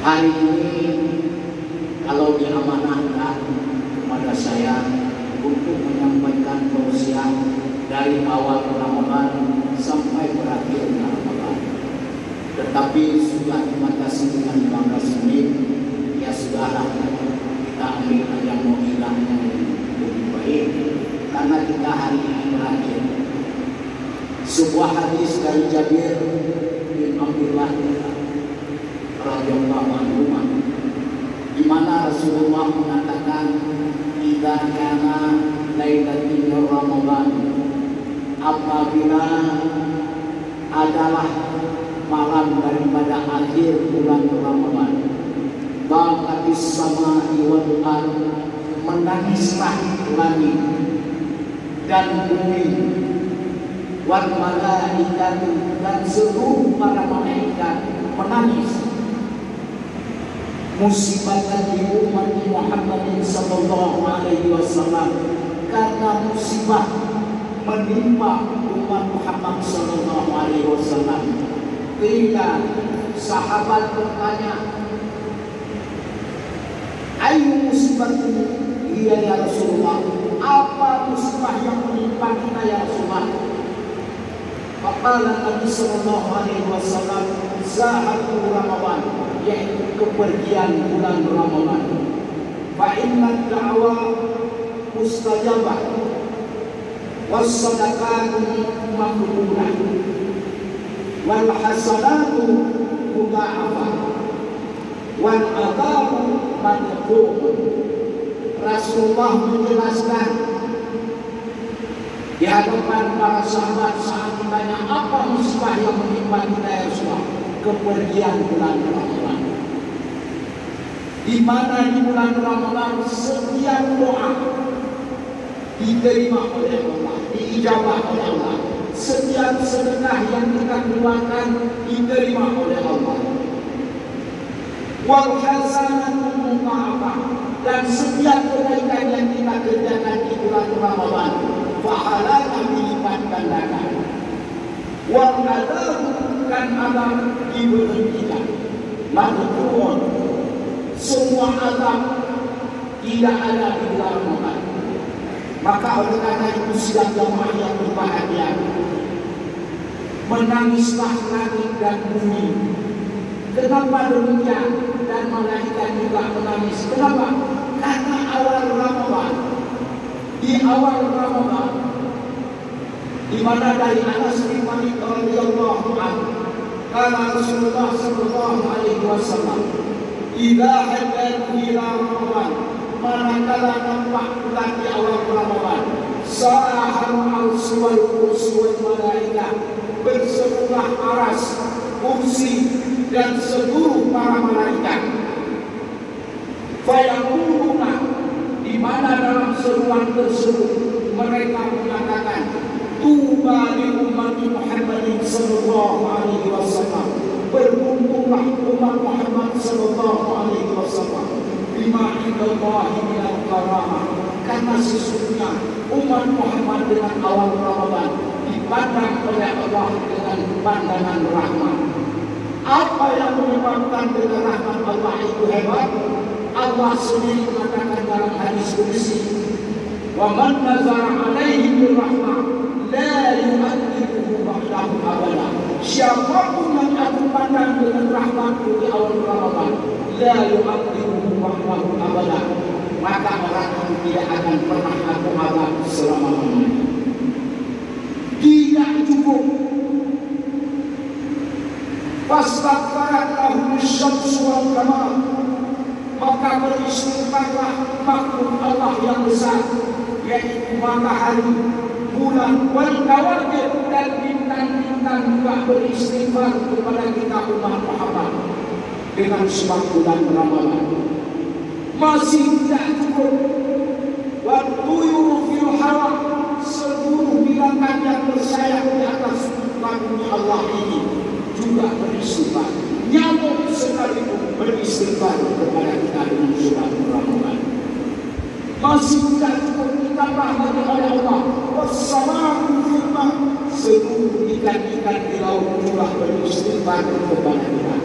Hari ini kalau diamanahkan kepada saya untuk menyampaikan tausiah dari awal Ramadan sampai berakhir Ramadan, tetapi sudah dibatasi dengan 15 menit, ya sudahlah, kita ambil yang mengilangnya lebih baik karena kita hari ini berakhir. Sebuah hadis dari Jabir bin Abdullah radhiyallahu anhu, di mana Rasulullah mengatakan, "Idza kana lailatul Ramadan," apabila adalah malam daripada akhir bulan Ramadan, baqatis samai wal ard, menangislah langit dan bumi, wal malaikatu, dan seluruh para malaikat menangis, musibatan di umat Muhammad sallallahu alaihi wasallam, karena musibah menimpa umat Muhammad sallallahu alaihi wasallam. Bila sahabat bertanya, "Ayu musibatin hiya ya Rasulullah?" Apa musibah yang menimpa kita ya Rasulullah? Faqala Nabi sallallahu alaihi wasallam, "Zahatul Ramadan," yaitu kepergian bulan Ramadan. Fa inna da'wa mustajabah was sadaqatu maqbulah wal hasanatu mudha'afah wal adabu madhum. Rasulullah menjelaskan di hadapan para sahabat saat ditanya, apa musibah yang menimpa kita ya Rasulullah? Kepergian bulan Ramadan, di mana di bulan Ramadan setiap doa diterima oleh Allah, diijabah oleh Allah. Setiap sedekah yang kita keluarkan diterima oleh Allah. Wal hasanatu mudha'afah, dan setiap kebaikan yang kita kerjakan di bulan Ramadan pahalanya dilipat gandakan. Wal adabu, dan azab diberhentikan. Madhum, semua azab tidak ada di bulan Ramadan. Maka oleh karena itu sidang jamaah yang berbahagia, menangislah langit dan bumi. Kenapa demikian? Dan malaikat juga menangis. Kenapa? Karena awal Ramadan, di awal Ramadan, di mana dari Anas bin Malik radhiyallahu anhu, kata Rasulullah sallallahu alaihi wasallam, "Idza hadal ila Ramadan," manakala nampak bulan di awal Ramadan, "sa'ahal arsh wal kursi wal malaikah," berserulah aras, kursi, dan seluruh para malaikat. Fayaquluna, di mana dalam seruan tersebut mereka mengatakan, "Tuba li ummati Muhammadin sallallahu alaihi wasallam," beruntunglah umat Muhammad sallallahu alaihi wasallam, "bima indallahi minal karamah," karena sesungguhnya umat Muhammad dengan awal Ramadan dipandang oleh Allah dengan pandangan rahmat. Apa yang menyebabkan dengan rahmat Allah itu hebat? Allah sendiri mengatakan dalam hadis qudsi, "Wa man nazara alaihi birrahmah la yu'adhibuhu ba'dahu abada." Siapapun yang aku pandang dengan rahmatku di awal Ramadan, la yu'adhibuhu ba'dahu abada, maka orang itu tidak akan pernah aku azab selama-lamanya. Tidak cukup. Fastaghfarat lahu syamsu wal qamar, maka beristighfarlah makhluk Allah yang besar, yaitu matahari, bulan, wal kawakib, dan bintang-bintang juga beristighfar kepada kita umat Muhammad dengan sebab bulan Ramadan. Masih tidak cukup. Wa tuyuru fil hawa, seluruh binatang yang bersayap di atas bumi Allah ini juga beristighfar. Nyamuk sekalipun beristighfar kepada kita dengan surat Ramadan. Masih tidak cukup, ditambah lagi oleh Allah, wassalamu fil ma, seluruh ikan-ikan di laut juga beristighfar kepada kita.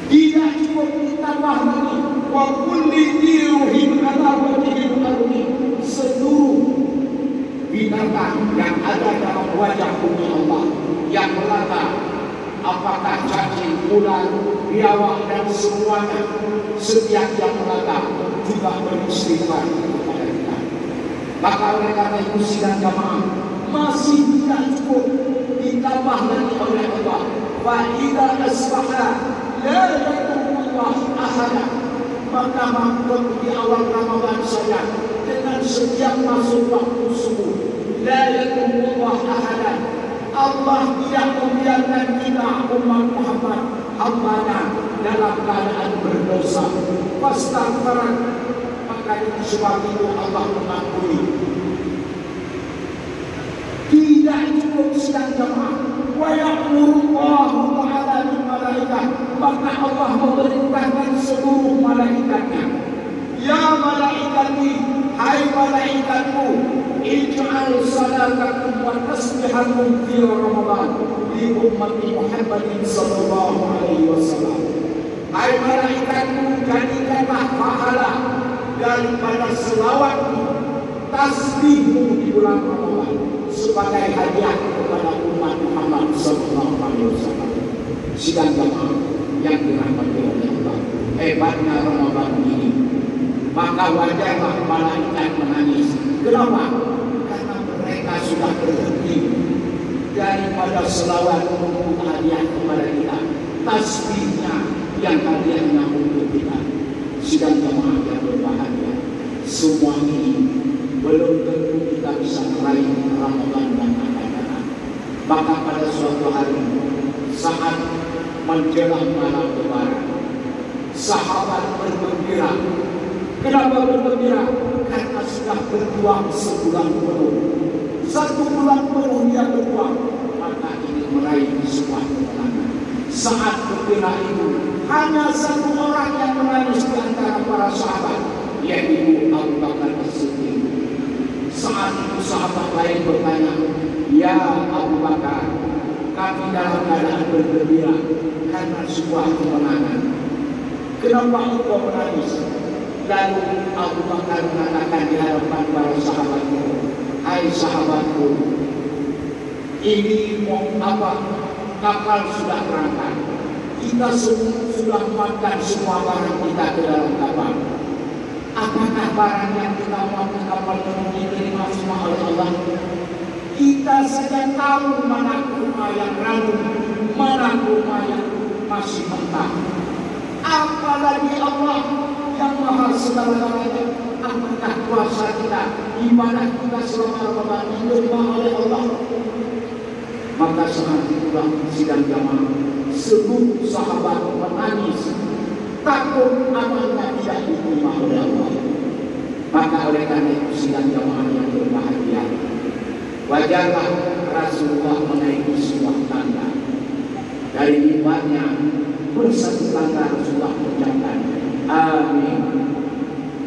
Tidak cukup ditambah lagi. Wa kulli diruhin ala wajhil ardi, seluruh binatang yang ada dalam wajah bumi Allah yang melata, apakah cacing, ular, biawak dan semuanya, setiap yang melata juga beristighfar kepada kita. Maka oleh karena itu sidang jamaah masih tidak cukup, ditambah lagi oleh Allah. Wa idza asbaha la yadurullah ahada, maka maksud di awal Ramadan saja dengan setiap masuk waktu subuh, la yadurullah ahada, Allah tidak membiarkan kita umat Muhammad hambanya dalam keadaan berdosa. Fastaghfiran, maka itu sebab itu Allah mengampuni. Tidak cukup sidang jamaah. Wa ya'murullahu ta'ala bil malaikah, maka Allah memerintahkan seluruh malaikatnya. Ya malaikati, hai malaikatku, ij'al salatakum wa tasbihakum fi Ramadan li ummati Muhammadin sallallahu alaihi wasallam. Hai malaikatku, jadikanlah pahala daripada selawatmu, tasbihmu di bulan Ramadan sebagai hadiah kepada umat Muhammad sallallahu alaihi wasallam. Sidang jamaah yang dirahmati oleh Allah, hebatnya Ramadan ini. Maka wajarlah malaikat menangis. Kenapa? Karena mereka sudah berhenti daripada selawat untuk hadiah kepada kita, tasbihnya yang hadiahnya untuk kita. Sidang jamaah yang berbahagia, semua ini belum tentu kita bisa meraih Ramadan yang akan datang. Maka pada suatu hari saat menjelang malam lebaran, sahabat bergembira. Kenapa bergembira? Karena sudah berjuang sebulan penuh. 1 bulan penuh dia berjuang, maka ini meraih sebuah kemenangan. Saat gembira itu hanya 1 orang yang menangis di antara para sahabat, yaitu Abu Bakar As-Siddiq. Saat itu sahabat lain bertanya, ya Abu Bakar, kami dalam keadaan bergembira karena sebuah kemenangan. Kenapa engkau menangis? Lalu Abu Bakar mengatakan di hadapan para sahabatku, hai sahabatku, ini mau apa? Kapal sudah berangkat. Kita sudah makan semua barang kita ke dalam kapal. Apakah barang yang kita mau ke kapal ini diterima semua oleh Allah? Kita saja tahu mana kurma yang ranum, mana kurma yang masih mentah. Apalagi Allah yang maha segala-galanya. Apakah puasa kita, ibadah kita selama Ramadan diterima oleh Allah? Maka saat itulah sidang jamaah, seluruh sahabat menangis, takut amalnya tidak diterima oleh Allah. Maka oleh karena itu sidang jamaah yang berbahagia, wajarlah Rasulullah menaiki sebuah tangga. Dari mimbarnya bersatu tangga Rasulullah mengucapkan amin.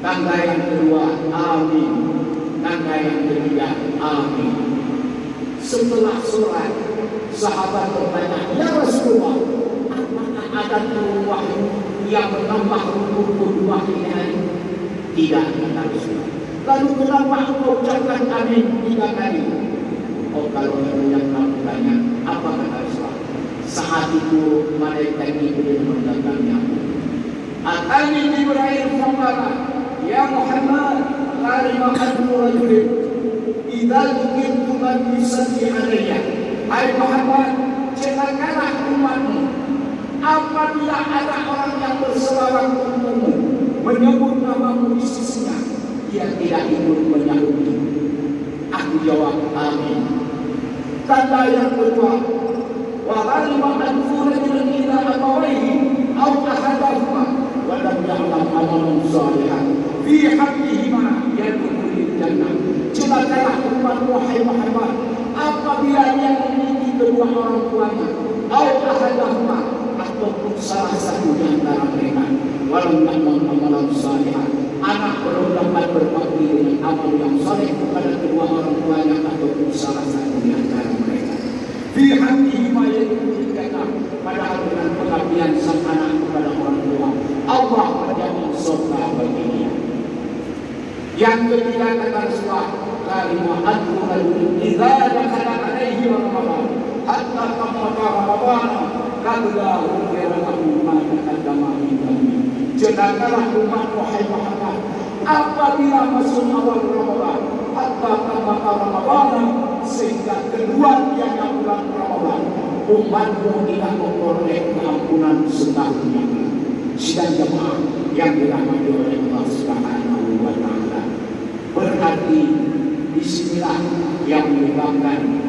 Tangga yang kedua amin. Tangga yang ketiga amin. Setelah sholat, sahabat bertanya, ya Rasulullah, apakah ada turun wahyu yang menambah rukun wahyu ini? Tidak, kata Rasulullah. Lalu kenapa engkau ucapkan amin 3 kali? Oh, kalau yang kamu tanya, apa kata Rasulullah? Saat itu malaikat Jibril mendatangi aku. Atani Jibril faqala, ya Muhammad, kalima adnu rajulin idza dzukirtu man yusalli alayya. Hai Muhammad, celakalah umatmu apabila ada orang yang berselawat untukmu, menyebut namamu di sisinya, dia tidak ikut menyahutmu. Aku jawab amin. Tanda yang kedua, wa ghalima anfu rajulin ila abawaihi aw ahadahuma wa lam ya'lam amalan salihan fi haqqihima yadkhulul jannah. Celakalah umatmu wahai Muhammad apabila dia memiliki kedua orang tuanya, aw ahadahuma, ataupun salah satu di antara mereka, walau ya'lam amalan salihan, anak belum dapat berbakti dengan amal yang saleh kepada kedua orang tuanya ataupun salah satu di antara mereka. Fi haqqihima yadkhulul jannah, padahal dengan pengabdian sang anak kepada orang tua Allah menjadi surga baginya. Yang ketiga kata Rasulullah, kalimah al-Qur'an idza dakhala alaihi Ramadan hatta tamata Ramadan kabla ghufranahu ma taqaddama min dhanbi. Celakalah umat wahai Muhammad apabila masuk awal Ramadan hatta tamata Ramadan, sehingga kedua tiada bulan Ramadan umatmu tidak memperoleh keampunan setahunnya. Sidang jemaah yang dirahmati oleh Allah Subhanahu wa Ta'ala, berarti disinilah yang menyebabkan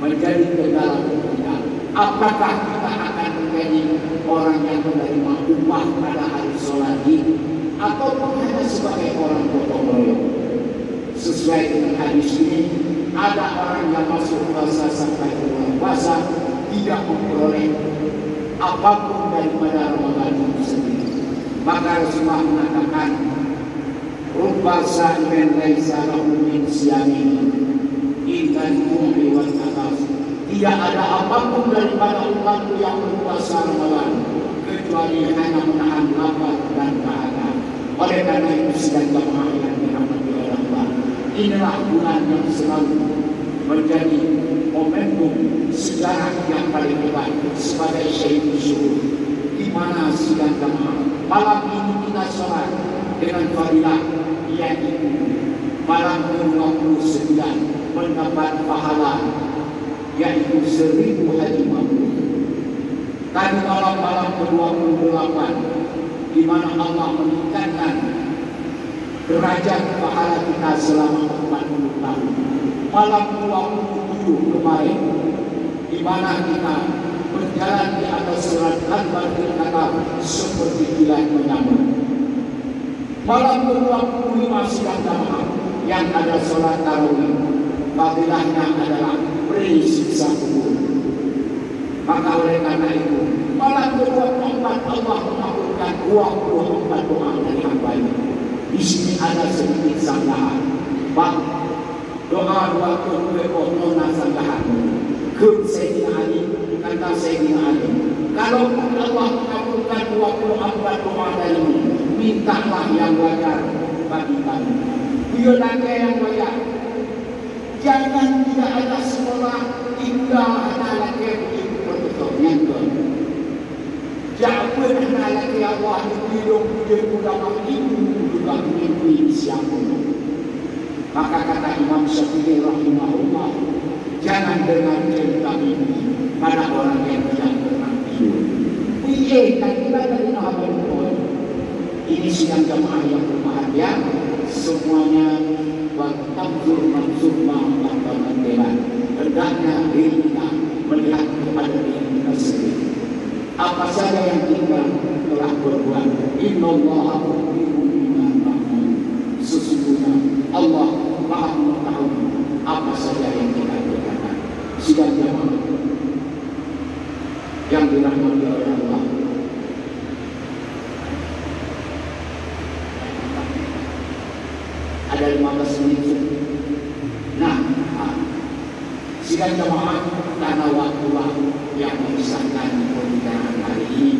menjadi kendala kita. Apakah kita akan menjadi orang yang menerima upah pada hari sholat Id ataupun hanya sebagai orang gotong royong? Sesuai dengan hadis ini, ada orang yang masuk puasa sampai bulan puasa tidak memperoleh apapun daripada Ramadan itu sendiri. Maka Rasulullah mengatakan, rubba sa'imin laisa lahu min siyamihi ikan mu'li wal atas. Tidak ada apapun daripada umatku yang berpuasa Ramadan kecuali hanya menahan lapar dan dahaga. Oleh karena itu sedang jemaah yang dirahmati oleh Allah, inilah bulan yang selalu menjadi momentum sejarah yang paling hebat sebagai syahid syuhur, di mana sidang jemaah malam ini kita sholat dengan fadilah yaitu malam ke-29 mendapat pahala yaitu 1000 haji mabrur. Tadi malam ke-28 di mana Allah meningkatkan derajat pahala kita selama 40 tahun. Malam 27 kemarin di mana kita berjalan di atas surat Al-Baqarah kata seperti kilat menyambar. Malam ke-25 sidang jamaah yang ada sholat tarawih, fadilahnya adalah beri siksa kubur. Maka oleh karena itu malam ke-24 Allah mengabulkan 24 doa dari hamba-Nya. Di sini ada sedikit sanggahan. Bang, doa nona sanggahan. Ke Sayyidina Ali, kata Sayyidina Ali, kalau Allah mengabulkan 24 doa darimu, mintalah yang wajar bagi kami. Dia lagi yang wajar. Jangan tidak ada sekolah hingga anak lagi begitu yang jangan pernah lagi Allah hidup dia ulama itu juga mimpi siapa. Maka kata Imam Syafi'i rahimahullah, jangan dengar cerita mimpi pada orang yang tidak pernah tidur. Kan kita dari Nabi ini sidang jamaah yang berbahagia, semuanya bertabur maksudnya atau mendebat. Hendaknya diri kita melihat kepada diri kita sendiri. Apa saja yang kita telah berbuat, innallaha khabirun bima ta'malun. Sesungguhnya Allah Maha mengetahui apa saja yang kita kerjakan. Sidang jamaah yang dirahmati oleh Allah, ada 15 menit. Nah, sidang jamaah karena waktu yang memisahkan pembicaraan hari ini,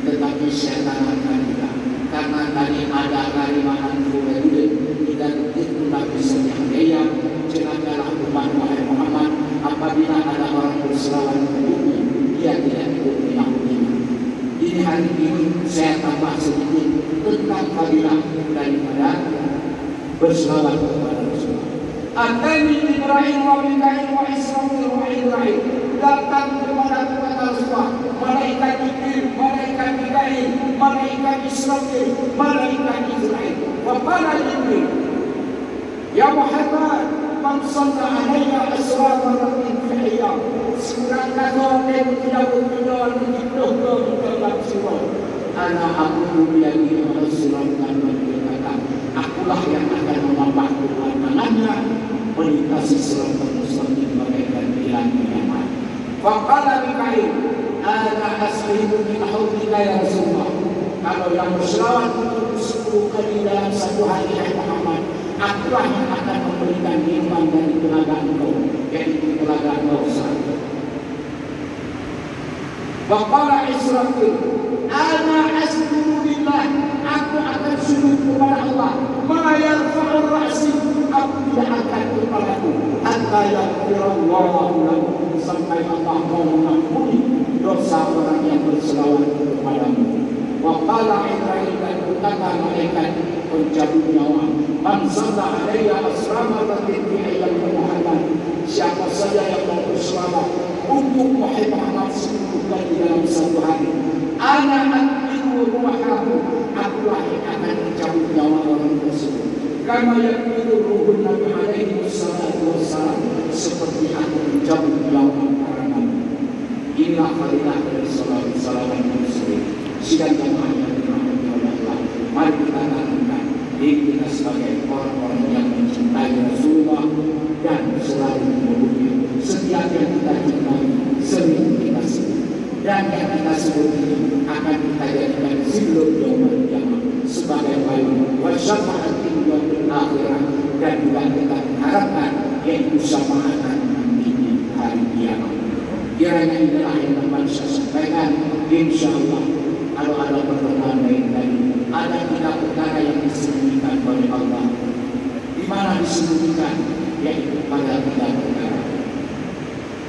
tetapi saya tanyakan juga karena tadi ada kalimat Al-Qur'an tidak tidak bisa dihadaya. Celakalah umat wahai Muhammad apabila ada orang berselawat untukmu, dia tidak ikut mengakuinya. Ini hari ini saya tambah sedikit tentang fadilah daripada berselawat kepada Rasulullah. Atani Ibrahim wa Mikail wa Israfil wa Ibrahim, datang kepada Rasulullah malaikat Jibril, malaikat Mikail, malaikat Israfil, malaikat Israfil. Wa qala Jibril, ya Muhammad, man shalla alayya asra maratin fi ayyam. Sekarang kata dia tidak berdoa untuk dalam surah. Ana aku biyadi Rasulullah dan berkata, akulah yang akan menambah keimanannya melintasi sirat mustaqim bagaikan jalan kiamat. Faqala Mikail, ana asribu min haudika ya Rasulullah. Kalau yang berselawat untuk 10 kali dalam satu hari ya Muhammad, akulah yang akan memberikan iman dari telaga engkau, yaitu telaga Kausar. Faqala Israfil, ana asjudu lillah Wa qala Ibrahim dan berkata malaikat pencabut nyawa, man salla alaiya asramatan fi ayyam Muhammad, siapa saja yang mau berselawat untuk Muhammad 10 kali dalam satu hari, ana atiku ruhahu, akulah yang akan mencabut nyawa orang tersebut. Kama yaqidu ruhun Nabi alaihi wassalatu wassalam, seperti aku mencabut nyawa para nabi. Inilah fadilah dari salawat muslim. Sidang jamaah yang dirahmati oleh Allah, mari kita tanamkan diri kita sebagai orang-orang yang mencintai Rasulullah dan selalu memuji. Setiap yang kita cintai sering kita sebut, dan yang kita sebut ini akan kita jadikan zikrul yaumil qiyamah sebagai payung wasyafa'atin yaumil akhirah, dan juga kita harapkan yaitu syafa'atan nanti hari kiamat. Kiranya inilah yang dapat saya sampaikan. Insyaallah kalau ada pertemuan lain tadi, ada 3 perkara yang disembunyikan oleh Allah. Di mana disembunyikan? Yaitu pada 3 perkara.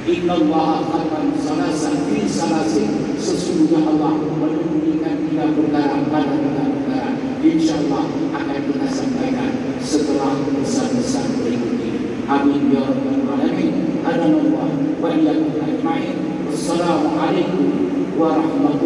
Innallaha khatama salasan fi salasin, sesungguhnya Allah menyembunyikan 3 perkara pada 3 perkara. Insyaallah akan kita sampaikan setelah pesan-pesan berikut ini. Amin ya rabbal alamin. Adana wa iyyakum ajma'in. Wassalamualaikum warahmatullahi